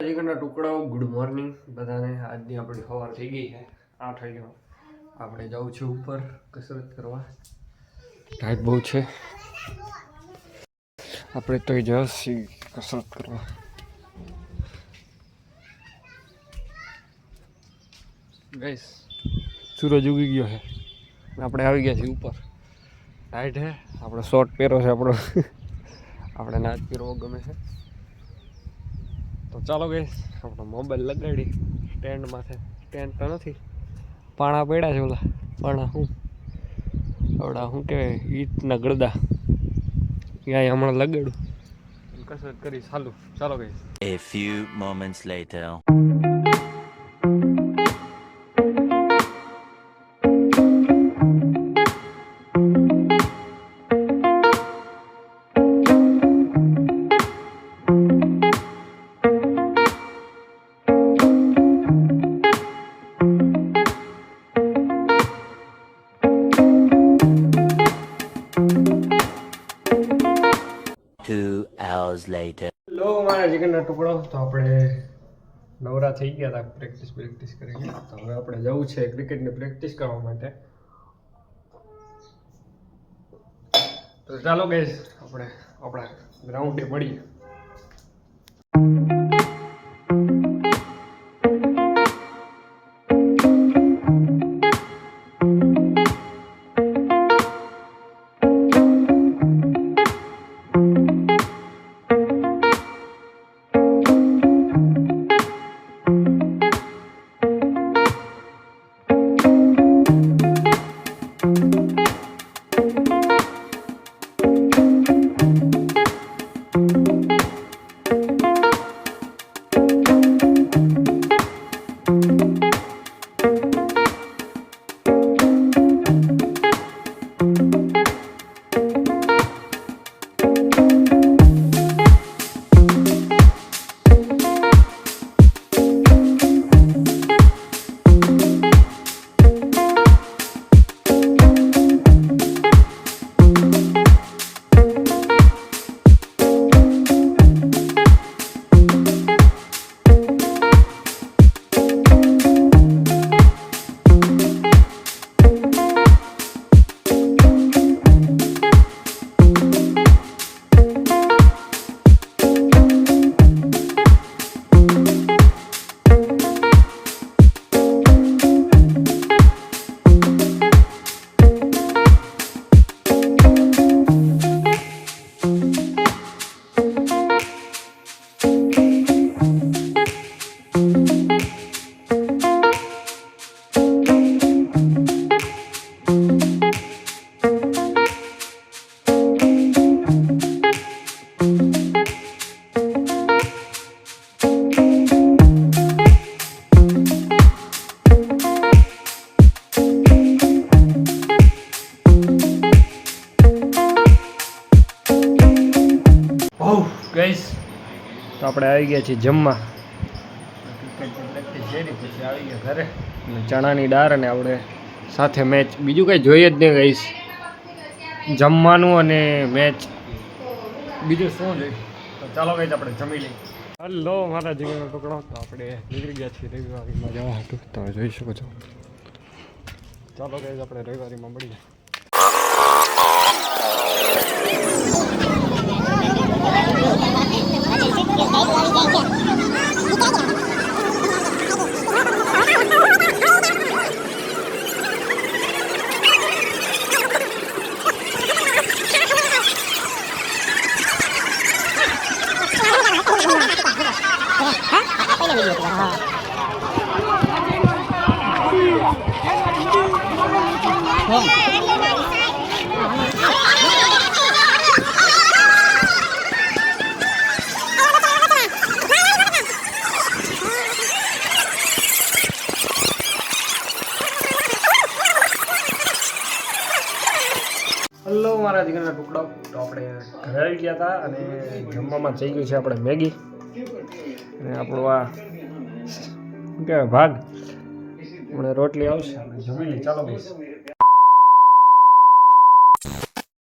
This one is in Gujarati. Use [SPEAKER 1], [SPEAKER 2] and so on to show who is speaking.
[SPEAKER 1] જીગરના ટુકડાઓ ગુડ મોર્નિંગ બધાને. આજની આપણી સવાર થઈ ગઈ છે 8 વાગ્યા. આપણે જવું છે ઉપર કસરત કરવા. ટાઈટ બહુ છે. આપણે તો જઈશું કસરત કરવા. ગાઈસ સૂરજ ઉગી ગયો છે. આપણે આવી ગયા છીએ ઉપર. ટાઈટ છે. આપણે શોર્ટ પહેરો છે આપણો. આપણે નાચ પહેરવો ગમે છે. તો ચાલો ગાઈસ આપણો મોબાઈલ લગાડી સ્ટેન્ડ માથે. સ્ટેન્ડ તો નથી, પાણા પડ્યા છે. ઓલા પાણા શું આવડા શું કહેવાય, ઈંટના ગળદા. ત્યાં હમણાં લગાડું કસરત કરી ચાલુ. ચાલો guys.
[SPEAKER 2] A few moments later.
[SPEAKER 1] લો મારા જીગરના ટુકડો. તો આપણે નવરા થઈ ગયા હતા પ્રેક્ટિસ કરીને. તો હવે આપણે જવું છે ક્રિકેટની પ્રેક્ટિસ કરવા માટે. તો ચાલો ગાઈસ આપણે આપણા ગ્રાઉન્ડે મળીએ. ગાઈસ તો આપણે આવી ગયા છીએ જમવા. ક્રિકેટની પ્રેક્ટિસ કરી પછી આવી ગયા ઘરે. અને ચણાની દાળ અને આપણે સાથે મેચ. બીજું કંઈ જોઈએ જ નહીં ગાઈસ. જમવાનું અને મેચ, બીજું શું જોઈએ. તો ચાલો ગાઈસ આપણે જમી લઈએ. હલો મારા જીગરનો ટુકડો. તો આપણે નીકળી ગયા છીએ રવિવારીમાં જવા હતું. તમે જોઈ શકો છો. ચાલો ગાઈસ આપણે રવિવારીમાં મળીએ. હલો મારા જીગરના ટુકડો. તો આપણે ઘરે આવી ગયા હતા અને જમવામાં થઈ ગયું છે આપણે મેગી અને આપણું આ શું કહેવાય ભાગ. હમણાં રોટલી આવશે, જમી લઈ. ચાલો બસ.